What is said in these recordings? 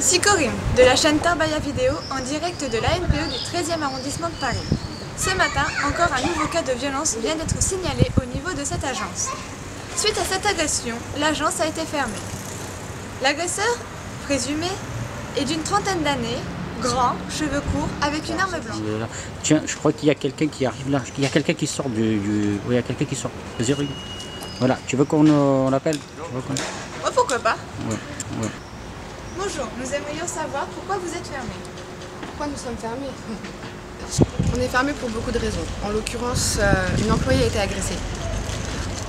Psychorim, de la chaîne Tarbaya Vidéo, en direct de l'ANPE du 13e arrondissement de Paris. Ce matin, encore un nouveau cas de violence vient d'être signalé au niveau de cette agence. Suite à cette agression, l'agence a été fermée. L'agresseur, présumé, est d'une trentaine d'années, grand, cheveux courts, avec une arme blanche. Tiens, je crois qu'il y a quelqu'un qui arrive là. Il y a quelqu'un qui sort Oui, il y a quelqu'un qui sort. Vas-y, voilà, tu veux qu'on l'appelle? Oh, pourquoi pas? Ouais. Bonjour, nous aimerions savoir pourquoi vous êtes fermé. Pourquoi nous sommes fermés? On est fermé pour beaucoup de raisons. En l'occurrence, une employée a été agressée.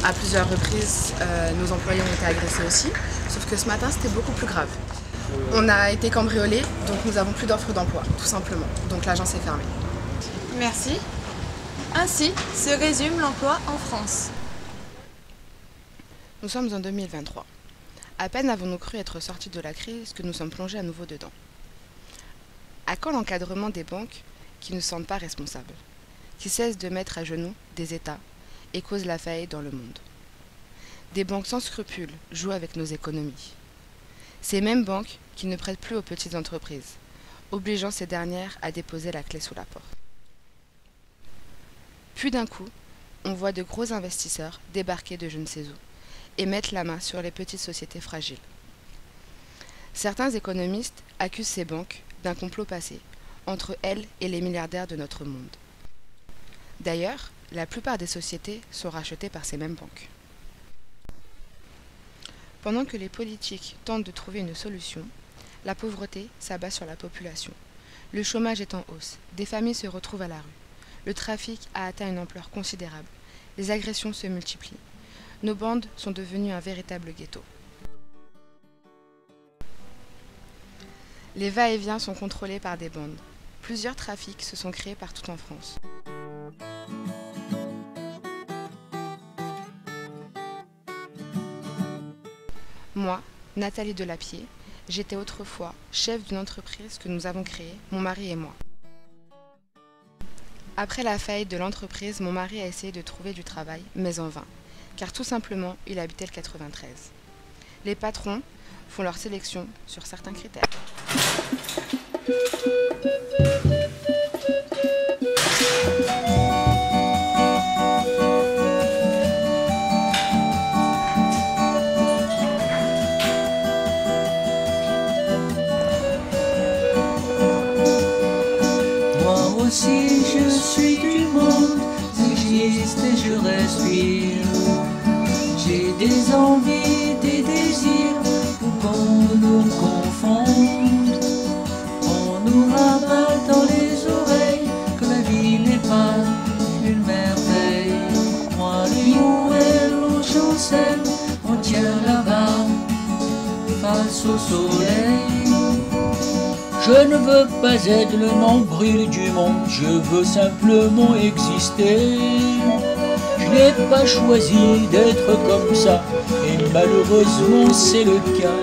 À plusieurs reprises, nos employés ont été agressés aussi. Sauf que ce matin, c'était beaucoup plus grave. On a été cambriolés, donc nous n'avons plus d'offres d'emploi, tout simplement. Donc l'agence est fermée. Merci. Ainsi se résume l'emploi en France. Nous sommes en 2023. À peine avons-nous cru être sortis de la crise que nous sommes plongés à nouveau dedans. À quand l'encadrement des banques qui ne semblent pas responsables, qui cessent de mettre à genoux des États et causent la faillite dans le monde? Des banques sans scrupules jouent avec nos économies. Ces mêmes banques qui ne prêtent plus aux petites entreprises, obligeant ces dernières à déposer la clé sous la porte. Puis d'un coup, on voit de gros investisseurs débarquer de je ne sais où et mettre la main sur les petites sociétés fragiles. Certains économistes accusent ces banques d'un complot passé entre elles et les milliardaires de notre monde. D'ailleurs, la plupart des sociétés sont rachetées par ces mêmes banques. Pendant que les politiques tentent de trouver une solution, la pauvreté s'abat sur la population. Le chômage est en hausse, des familles se retrouvent à la rue. Le trafic a atteint une ampleur considérable, les agressions se multiplient. Nos bandes sont devenues un véritable ghetto. Les va-et-vient sont contrôlés par des bandes. Plusieurs trafics se sont créés partout en France. Moi, Nathalie Delapier, j'étais autrefois chef d'une entreprise que nous avons créée, mon mari et moi. Après la faillite de l'entreprise, mon mari a essayé de trouver du travail, mais en vain, car tout simplement, il habitait le 93. Les patrons font leur sélection sur certains critères. Moi aussi je suis du monde, j'existe et je respire. J'ai des envies, des désirs, pour qu'on nous confonde. On nous rabat dans les oreilles que la vie n'est pas une merveille. Moi, Lyon et l'eau chancelle, on tient là-bas face au soleil. Je ne veux pas être le nombril du monde, je veux simplement exister. Je n'ai pas choisi d'être comme ça, et malheureusement c'est le cas.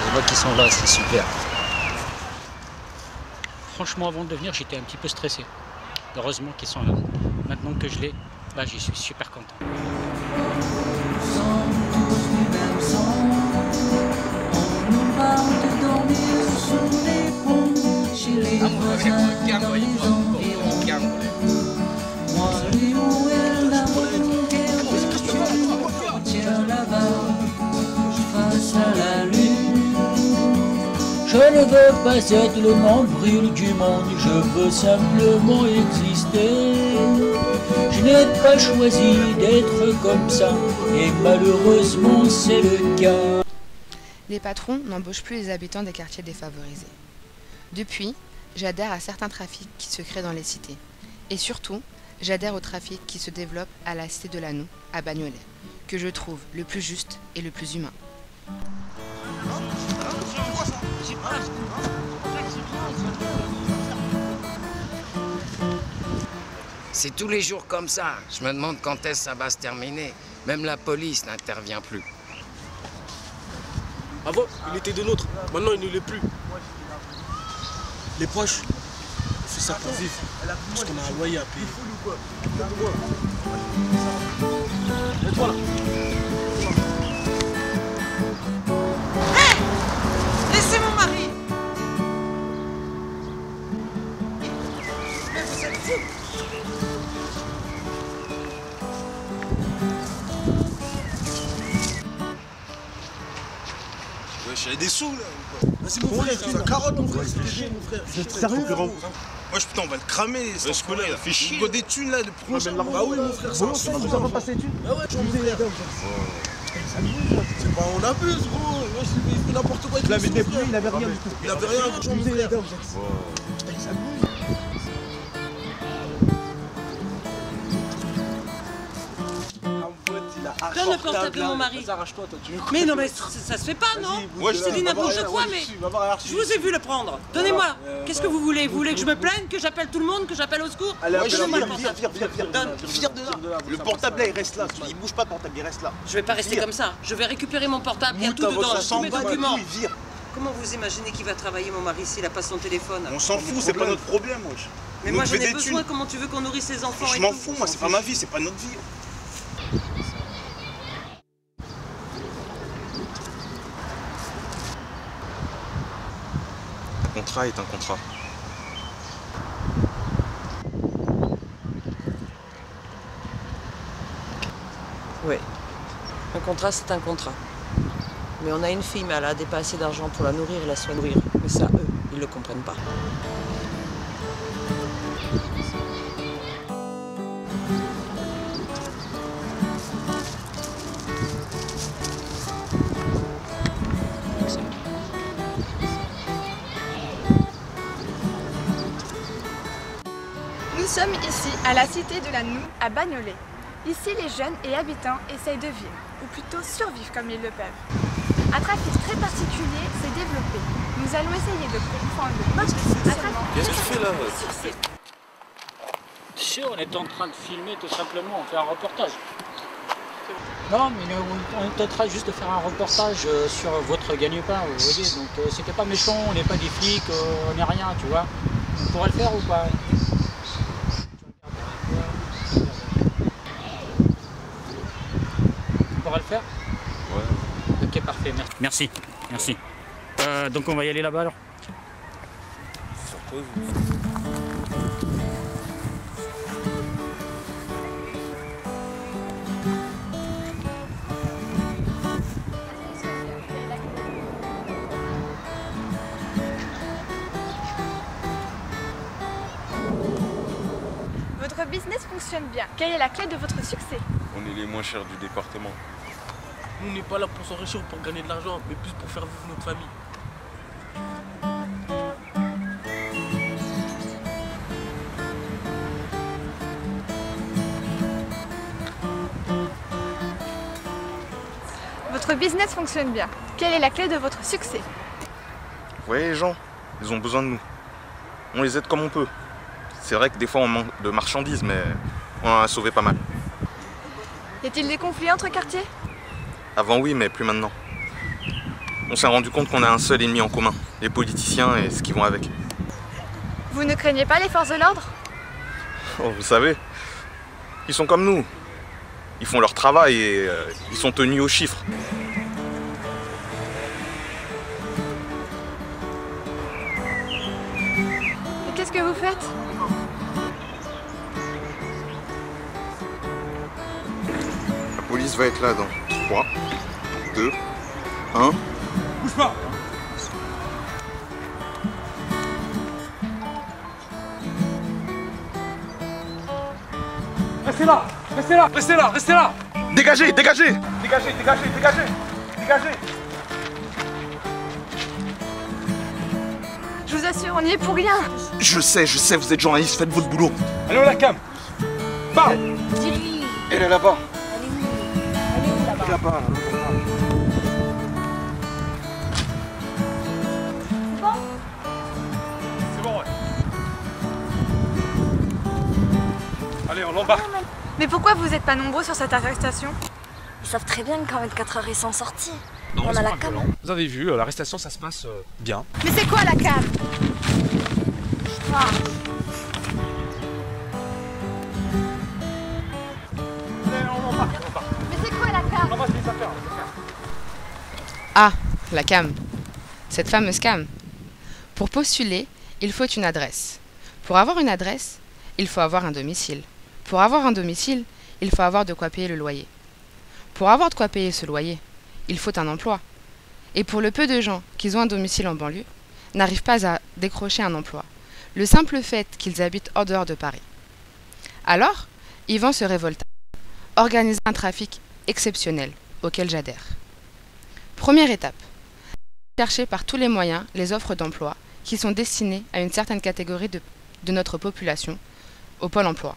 Je vois qu'ils sont là, c'est super. Franchement, avant de venir, j'étais un petit peu stressé. Heureusement qu'ils sont là. Maintenant que je l'ai, là, j'y suis super content. Nous sommes tous du même sang. On nous parle de dormir sur les ponts, chez les voisins, dans les environs. Moi, Lyon et l'amour, on tient là-bas, face à la lune. Je ne veux pas être le nombril du monde, je veux simplement exister. Je n'ai pas choisi d'être comme ça, et malheureusement c'est le cas. Les patrons n'embauchent plus les habitants des quartiers défavorisés. Depuis, j'adhère à certains trafics qui se créent dans les cités. Et surtout, j'adhère au trafic qui se développe à la cité de Lannou, à Bagnolet, que je trouve le plus juste et le plus humain. C'est tous les jours comme ça. Je me demande quand est-ce que ça va se terminer. Même la police n'intervient plus. Avant, il était de nôtres. Maintenant, il ne l'est plus. Les proches, on fait ça pour vivre. Parce qu'on a un loyer à payer. Et toi là. Laissez mon mari! J'avais des sous là. Vas-y mon frère, c'est la carotte mon frère, c'était mon frère. C'est ça concurrent. Moi putain on va le cramer, ce scolaire là. Fait chier. Il doit des thunes là, de prochain. Bah oui mon frère, Bon, ça vous a pas passé les thunes? Ah ouais, tu mon frère. C'est pas on abuse gros, il fait n'importe quoi. Là mais depuis il avait rien du tout. Il avait rien, tu mon frère. Il s'amuse. Donne le portable à mon mari. Mais non, mais ça se fait pas, non? Moi, je dis n'importe quoi, mais je vous ai vu le prendre. Donnez-moi. Qu'est-ce que vous voulez? Vous voulez que je me plaigne, que j'appelle tout le monde, que j'appelle au secours? Donnez-moi le portable. Vire de là. Le portable là il reste là. Il bouge pas le portable, il reste là. Je vais pas rester comme ça. Je vais récupérer mon portable. Il y a tout dedans, tous mes documents. Comment vous imaginez qu'il va travailler, mon mari, s'il a pas son téléphone? On s'en fout, c'est pas notre problème, wesh. Mais moi j'en ai besoin. Comment tu veux qu'on nourrisse les enfants? Je m'en fous, moi c'est pas ma vie, c'est pas notre vie. Un contrat est un contrat. Oui. Un contrat, c'est un contrat. Mais on a une fille, mais elle a pas assez d'argent pour la nourrir et la soigner. Mais ça, eux, ils le comprennent pas. Nous sommes ici, à la cité de la Noue, à Bagnolet. Ici, les jeunes et habitants essayent de vivre, ou plutôt survivre comme ils le peuvent. Un trafic très particulier s'est développé. Nous allons essayer de comprendre le mode de fonctionnement. Qu'est-ce que tu fais là? Tu sais, on est en train de filmer tout simplement, on fait un reportage. Non, mais on est en train juste de faire un reportage sur votre gagne-pain, vous voyez. Donc c'était pas méchant, on n'est pas des flics, on n'est rien, tu vois. On pourrait le faire ou pas? On pourra le faire? Ouais. Ok, parfait, merci. Merci. Donc on va y aller là-bas alors? Votre business fonctionne bien. Quelle est la clé de votre succès? On est les moins chers du département. Nous on n'est pas là pour s'enrichir ou pour gagner de l'argent, mais plus pour faire vivre notre famille. Votre business fonctionne bien. Quelle est la clé de votre succès? Vous voyez les gens, ils ont besoin de nous. On les aide comme on peut. C'est vrai que des fois on manque de marchandises, mais on en a sauvé pas mal. Y a-t-il des conflits entre quartiers? Avant oui, mais plus maintenant. On s'est rendu compte qu'on a un seul ennemi en commun, les politiciens et ce qui vont avec. Vous ne craignez pas les forces de l'ordre? Oh, vous savez, ils sont comme nous. Ils font leur travail et ils sont tenus aux chiffres. Et qu'est-ce que vous faites? La police va être là dans 3, 2, 1. Bouge pas! Restez là! Restez là! Restez là! Restez là! Dégagez! Dégagez! Dégagez! Dégagez! Dégagez! Dégagez! Je vous assure, on n'y est pour rien. Je sais, vous êtes journaliste, faites votre boulot. Allez, on la cam! Parle! Dis-lui. Elle est là-bas. Elle est où? Elle est où là-bas? Là-bas. C'est bon? C'est bon, ouais. Allez, on l'embarque. Mais pourquoi vous n'êtes pas nombreux sur cette arrestation? Ils savent très bien qu'en 24 heures, ils sont sortis. On a la cam. Vous avez vu, l'arrestation, ça se passe bien. Mais c'est quoi la cam? Ah. Mais c'est quoi la cam? Ah, la cam. Cette fameuse cam. Pour postuler, il faut une adresse. Pour avoir une adresse, il faut avoir un domicile. Pour avoir un domicile, il faut avoir de quoi payer le loyer. Pour avoir de quoi payer ce loyer, il faut un emploi. et pour le peu de gens qui ont un domicile en banlieue, n'arrivent pas à décrocher un emploi, le simple fait qu'ils habitent hors dehors de Paris. Alors, Yvan se révolta, organisa un trafic exceptionnel auquel j'adhère. Première étape, chercher par tous les moyens les offres d'emploi qui sont destinées à une certaine catégorie de notre population, au Pôle emploi.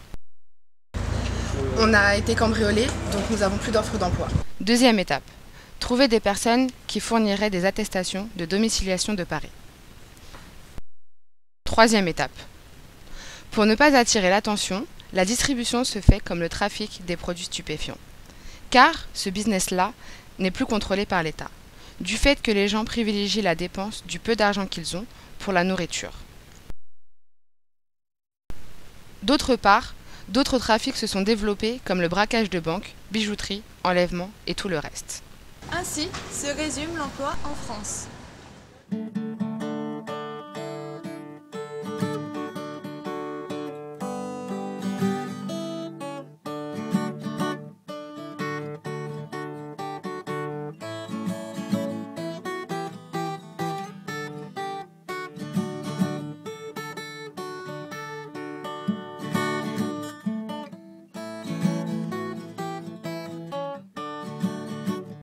On a été cambriolés, donc nous n'avons plus d'offres d'emploi. Deuxième étape, trouver des personnes qui fourniraient des attestations de domiciliation de Paris. Troisième étape, pour ne pas attirer l'attention, la distribution se fait comme le trafic des produits stupéfiants. Car ce business-là n'est plus contrôlé par l'État, du fait que les gens privilégient la dépense du peu d'argent qu'ils ont pour la nourriture. D'autre part, d'autres trafics se sont développés comme le braquage de banques, bijouterie, enlèvement et tout le reste. Ainsi se résume l'emploi en France.